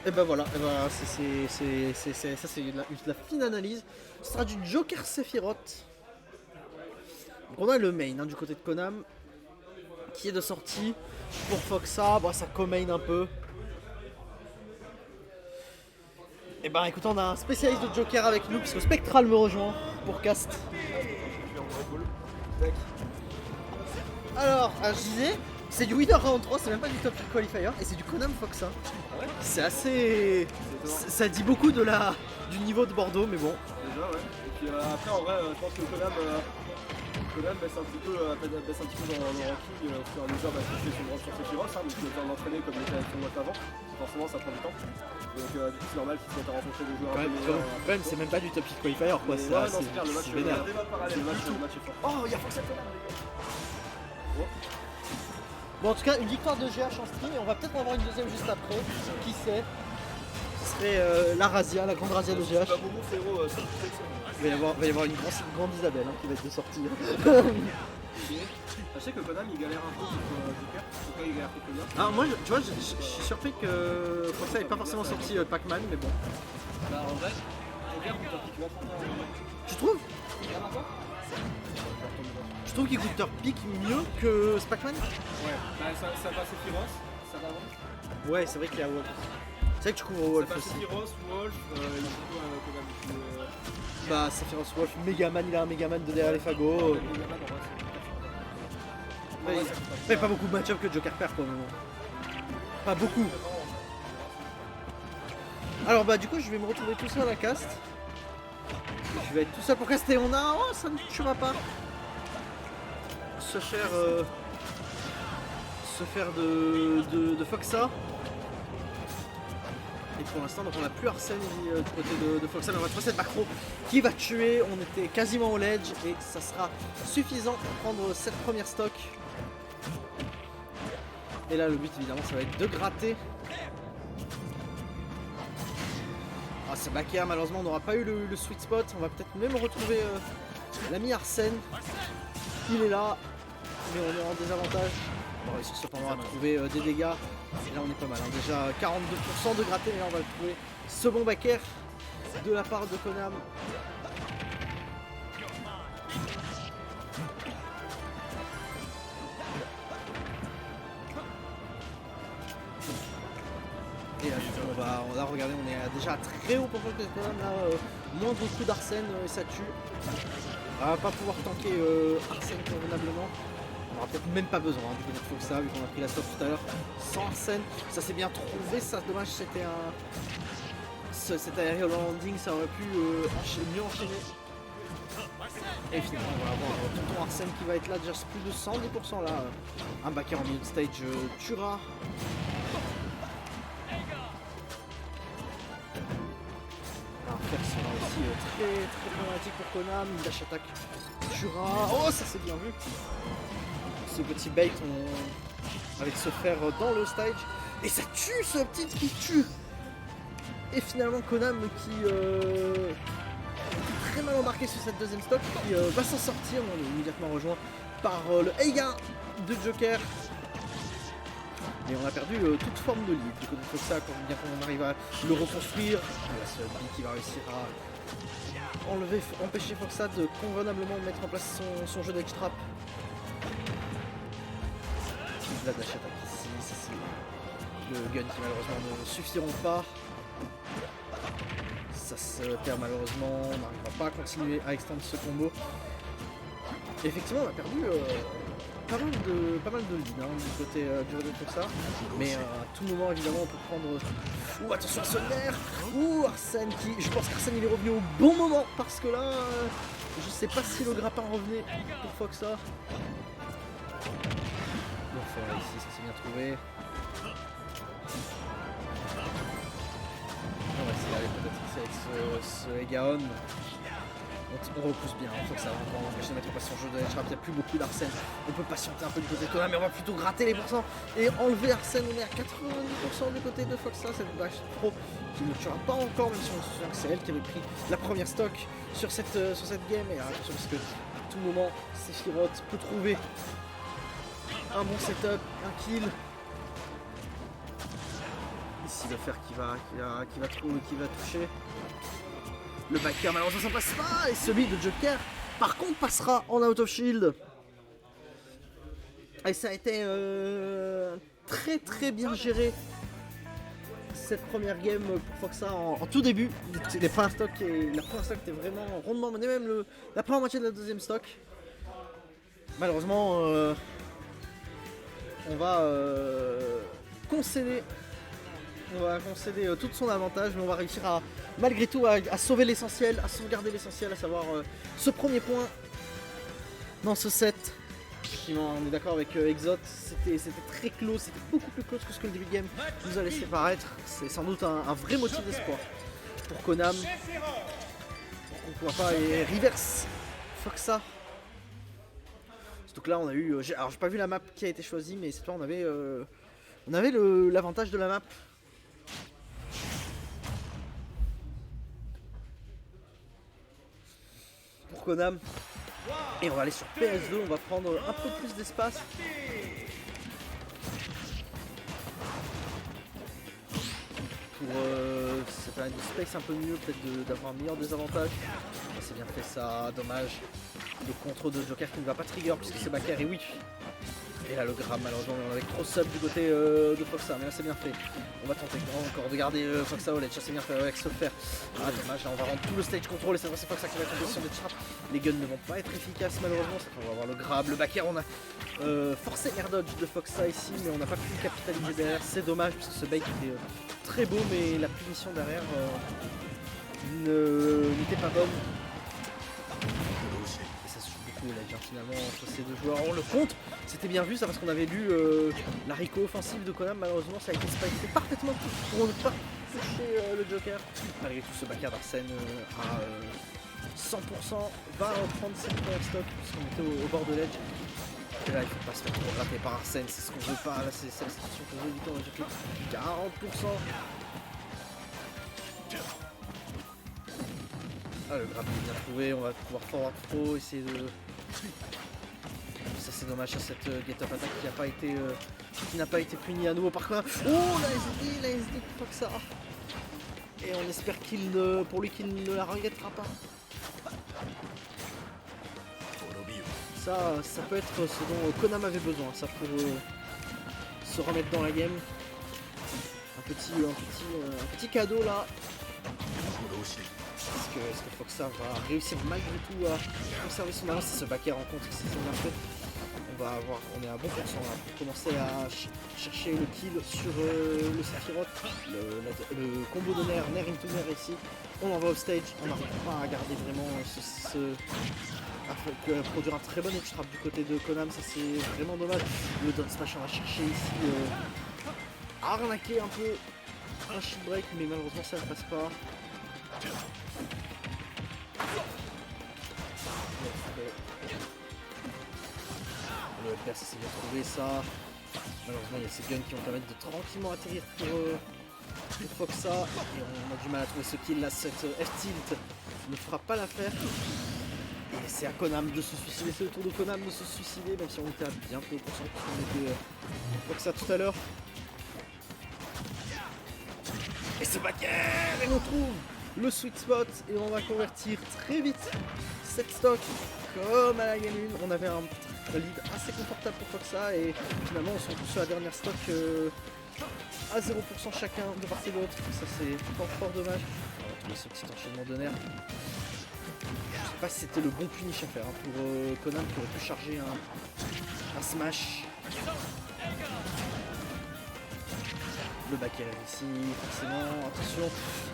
Et ben voilà, ça c'est la fine analyse. Ce sera du Joker Sephiroth. Donc on a le main hein, du côté de Konami qui est de sortie pour Foxa. Bon, ça co-main un peu. Et ben écoute, on a un spécialiste de Joker avec nous puisque Spectral me rejoint pour cast. Alors, je disais, c'est du Winner Round 3, c'est même pas du Top Qualifier et c'est du Konami Foxa. C'est assez. Ça dit beaucoup du niveau de Bordeaux, mais bon. Déjà, ouais. Et puis après, en vrai, je pense que Konami baisse un petit peu dans le ranking au fur et à mesure qu'il fait son grand sur Sephiroth, donc il a besoin d'entraîner comme il était avec son boîte avant. Forcément, ça prend du temps. Donc, du coup, c'est normal qu'il se mette à rencontrer des joueurs un peu meilleurs. Quand même, c'est même pas du Top Qualifier quoi, Ouais, non, c'est clair, le match vénère. le match est fort. Oh, il y a Foxa Konami. Bon, en tout cas, une victoire de GH en stream et on va peut-être en avoir une deuxième juste après. Qui sait? Ce serait la Razia, la grande Razia de GH. Il va y avoir une grande Isabelle hein, qui va être de sortie. Je sais que Konami il galère un peu contre Joker. Pourquoi il galère contre Konami? Ah, moi, tu vois, je suis surpris que Foxa n'ait pas forcément sorti Pac-Man, mais bon. Bah, en vrai, Joker contre qui va prendre Tu trouves? Je trouve qu'il coûte leur pique mieux que Pac-Man. Ouais, bah ça passe Sephiroth, ça va avant. Ouais, c'est vrai qu'il y a Wolf. C'est vrai que tu couvres Wolf Ça passe aussi. Sephiroth, Wolf, il y a Konami. Bah, Sephiroth Wolf, Megaman, il a un Megaman de derrière les fagots. Mais pas beaucoup de match-up que Joker perd pour le moment. Pas beaucoup. Alors bah du coup je vais me retrouver tout seul à la cast. Je vais être tout seul pour caster. On a... Oh, ça ne tuera pas. Se faire de Foxa. Et pour l'instant donc on n'a plus Arsène du côté de Foxa, mais on va trouver cette macro qui va tuer. On était quasiment au ledge et ça sera suffisant pour prendre cette première stock. Et là le but évidemment ça va être de gratter. Ah, c'est backer, malheureusement on n'aura pas eu le sweet spot. On va peut-être même retrouver l'ami Arsène. Il est là, mais on est en désavantage. On va réussir cependant à trouver des dégâts. Et là on est pas mal, hein. Déjà 42% de gratté, mais là on va le trouver. Ce bon backer de la part de Konami. Et là, on va regarder, on est déjà très haut pour le Konami. Là, moindre coup d'Arsène et ça tue. On va pas pouvoir tanker Arsène convenablement. On aura peut-être même pas besoin hein, du côté de Foxa vu qu'on a pris la stop tout à l'heure sans Arsène. Ça s'est bien trouvé, ça dommage c'était cet aerial landing, ça aurait pu mieux enchaîner. Et finalement on va avoir tonton Arsène qui va être là déjà plus de 110% là. Un backer en milieu de stage tuera. Faire sera aussi très problématique pour Konami. Dash attack tuera. Oh, ça c'est bien vu. Ce petit bait avec ce fer dans le stage. Et ça tue ce petit qui tue. Et finalement Konami qui est très mal embarqué sur cette deuxième stock qui va s'en sortir. On est immédiatement rejoint par le Eiga de Joker. Et on a perdu toute forme de lead. Du côté de Foxa, quand bien qu'on arrive à le reconstruire. La seule qui va réussir à empêcher Foxa de convenablement mettre en place son jeu d'extrap. La dash attack ici, ça c'est le gun qui malheureusement ne suffiront pas. Ça se perd malheureusement, on n'arrivera pas à continuer à extendre ce combo. Et effectivement on a perdu pas mal de lead hein, du côté de Foxa. Mais à tout moment évidemment on peut prendre... Ouh attention à ce nerf. Ouh Arsène qui... Je pense qu'Arsène il est revenu au bon moment parce que là je sais pas si le grappin revenait pour Foxa. Ici, ça s'est bien trouvé. On va essayer d'aller peut-être ici avec ce Egaon. On repousse bien, il faut que ça va encore empêcher de mettre en place son jeu de il n'y a plus beaucoup d'Arsène. On peut patienter un peu du côté de Konami, mais on va plutôt gratter les pourcents et enlever Arsène. On est à 90% du côté de Foxa, cette dash pro qui ne tuera pas encore, même si on se souvient que c'est elle qui avait pris la première stock sur cette game. Et attention parce que à tout moment, Sephiroth peut trouver un bon setup, un kill. Ici ici le fer qui va toucher. Le backer malheureusement ça passe pas et celui de Joker par contre passera en out of shield. Et ça a été très très bien géré cette première game pour Foxa en tout début. La première stock était vraiment rondement menée, même la première moitié de la deuxième stock. Malheureusement on va concéder tout son avantage, mais on va réussir à malgré tout à sauver l'essentiel, à sauvegarder l'essentiel, à savoir ce premier point dans ce set. On est d'accord avec Exot, c'était très close, c'était beaucoup plus close que ce que le début de game nous a laissé paraître. C'est sans doute un vrai motif d'espoir pour Konam. Pourquoi pas, et reverse Foxa. Donc là on a eu, alors j'ai pas vu la map qui a été choisie, mais cette fois on avait l'avantage de la map. Pour Konam. Et on va aller sur PS2, on va prendre un peu plus d'espace. Pour c'est pas du space un peu mieux, peut-être d'avoir un meilleur désavantage. C'est bien fait ça, dommage. Le contrôle de Joker qui ne va pas trigger puisque c'est backer et oui. Et là le grab malheureusement on avait trop sub du côté de Foxa, mais là c'est bien fait. On va tenter encore de garder Foxa au ledge, ça c'est bien fait avec ce fer. Ah dommage, là, on va rendre tout le stage control et c'est Foxa qui va être en position de trap. Les guns ne vont pas être efficaces malheureusement, on va avoir le grab, le backer, on a forcé air dodge de Foxa ici, mais on n'a pas pu capitaliser derrière, c'est dommage puisque ce bait était très beau, mais la punition derrière n'était pas bonne. Finalement entre ces deux joueurs. On le compte, c'était bien vu ça parce qu'on avait lu la Rico offensive de Konam, malheureusement ça a été spiké parfaitement pour ne pas toucher le Joker. Malgré tout ce backer d'Arsène à 100% va reprendre cette première stock puisqu'on était au bord de l'edge. Et là il faut pas se faire trop gratter par Arsène, c'est ce qu'on veut pas, là c'est la situation qu'on veut éviter, on va dire que 40%. Ah le grab est bien trouvé, on va pouvoir forward throw, essayer de... Ça c'est dommage à cette get up attack qui n'a pas été punie à nouveau par contre. Oh la SD de Foxa. Et on espère pour lui qu'il ne la regrettera pas. Ça peut être ce dont Konam avait besoin, ça pour se remettre dans la game. Un petit cadeau là. Est-ce que Foxa va réussir malgré tout à conserver son avance? C'est ce backer en contre qui s'est bien fait. On est à bon pourcent là pour commencer à chercher le kill sur le Sephiroth. Le combo de Nair into Nair ici. On envoie au stage, on n'arrive pas à garder vraiment à produire un très bon edge trap du côté de Konam, ça c'est vraiment dommage. Le down smash on va chercher ici arnaquer un peu un shield break, mais malheureusement ça ne passe pas. Le LPR ça s'est bien trouvé ça. Malheureusement il y a ces guns qui vont permettre de tranquillement atterrir pour Foxa. Et on a du mal à trouver ce kill là, cette F-tilt ne fera pas l'affaire. Et c'est à Konam de se suicider, c'est le tour de Konam de se suicider, même si on était à bien peu pour cent qu'on était Foxa tout à l'heure. Et ce backer, et on trouve le sweet spot et on va convertir très vite cette stock comme à la game 1. On avait un lead assez confortable pour Foxa et finalement on se retrouve sur la dernière stock à 0% chacun de part et d'autre. Ça c'est fort dommage. On va trouver ce petit enchaînement de nerfs. Je sais pas si c'était le bon punish à faire pour Konam qui aurait pu charger un smash. Le backer ici, forcément, attention,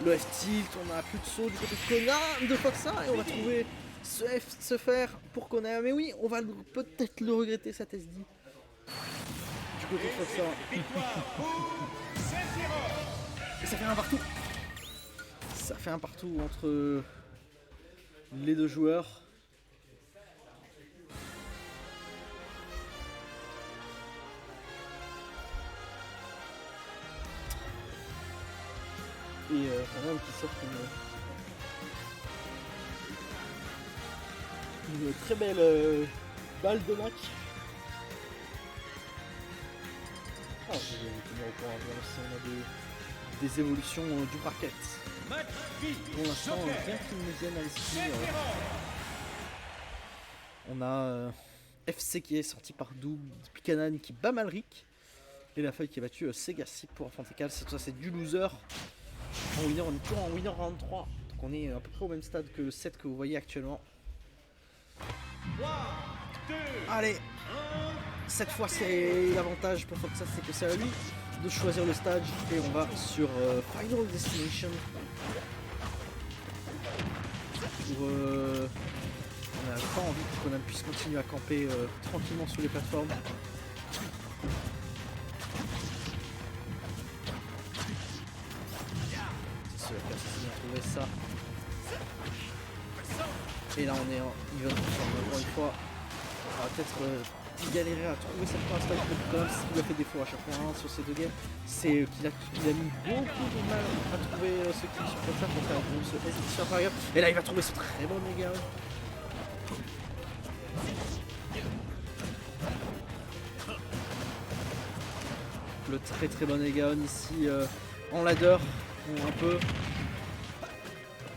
le F-tilt, on a plus de saut du côté de Konam, de Foxa, et on va trouver ce F se faire pour Konam. Mais oui, on va peut-être le regretter cet SD du côté de Foxa. Et ça fait un partout. Ça fait un partout entre les deux joueurs. Et quand même qui sort une très belle balle de match. Ah, je vais vous tenir au courant, si on a des évolutions du bracket. Pour l'instant, rien qui me vienne à l'esprit. On a FC qui est sorti par Doug, Buchanan qui bat Malric, et la feuille qui a battu Segassi pour Fantecal. Ça, c'est du loser. En winner, on est toujours en winner round 3. Donc on est à peu près au même stade que le set que vous voyez actuellement. Allez, cette fois c'est l'avantage pour Foxa, c'est que c'est à lui de choisir le stage et on va sur Final Destination. Pour, on n'a pas envie qu'on puisse continuer à camper tranquillement sous les plateformes. C'est sûr que c'est bien trouvé ça. Et là on est en even encore une fois. On va peut-être galérer à trouver cette première stage de Thomas. Il a fait défaut à chaque fois sur ces deux games. C'est qu'il a mis beaucoup de mal à trouver ce kill sur comme ça pour faire ce S sur Fire. Et là il va trouver ce très bon méga. Le très bon Egaon ici en ladder un peu.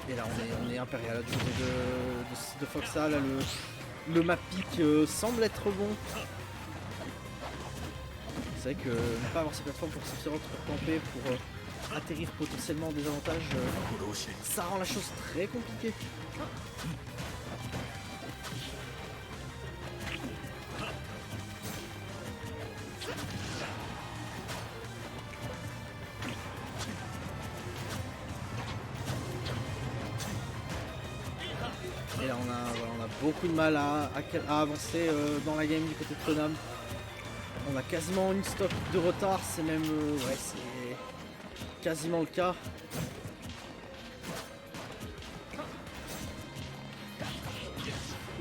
Et là on est impérial du côté de Foxa. Là le map pick semble être bon. C'est vrai que ne pas avoir ces plateformes pour Sephiroth pour camper, pour atterrir potentiellement des avantages, ça rend la chose très compliquée. Et là on a beaucoup de mal à avancer dans la game du côté de Konam. On a quasiment une stock de retard, c'est même ouais, c'est quasiment le cas.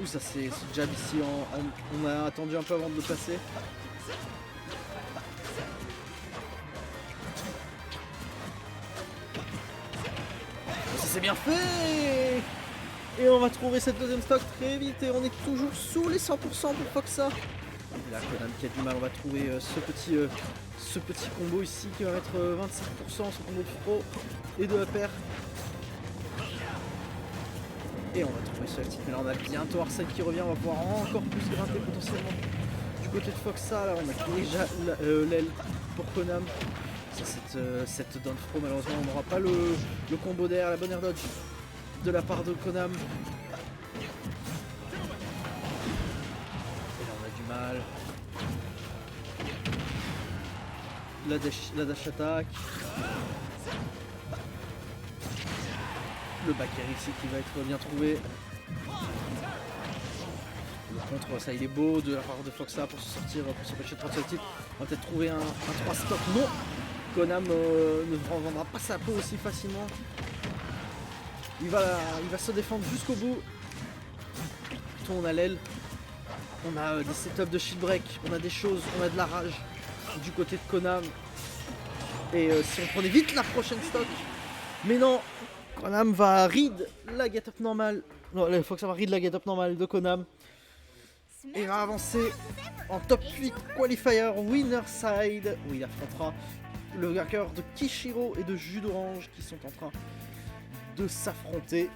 Ouh, ça c'est ce jab ici, on a attendu un peu avant de le passer. Ça c'est bien fait. Et on va trouver cette deuxième stock très vite et on est toujours sous les 100% pour Foxa. Et là Konam qui a du mal, on va trouver ce petit combo ici qui va mettre 25%, ce combo de pro et de upper. Et on va trouver ce petit, mais là on a bientôt Arsène qui revient, on va pouvoir encore plus grimper potentiellement du côté de Foxa. Là on a déjà l'aile pour Konam. Cette down throw, malheureusement on n'aura pas le combo derrière, la bonne air dodge de la part de Konam. Et là on a du mal. La dash attack. Le back air ici qui va être bien trouvé. Le contre, ça il est beau de la part de Foxa pour se sortir, pour s'empêcher de prendre ce titre. On va peut-être trouver un 3 stop. Non, Konam ne vendra pas sa peau aussi facilement. Il va se défendre jusqu'au bout. Plutôt on a l'aile. On a des setups de shield break. On a des choses, on a de la rage du côté de Konam. Et si on prenait vite la prochaine stock. Mais non, Konam va read la get up normale. Non, il faut que ça va read la get up normale de Konam. Et va avancer en top 8 qualifier winner side. Où il affrontera le hacker de Kishiro et de Jus d'Orange qui sont en train de s'affronter.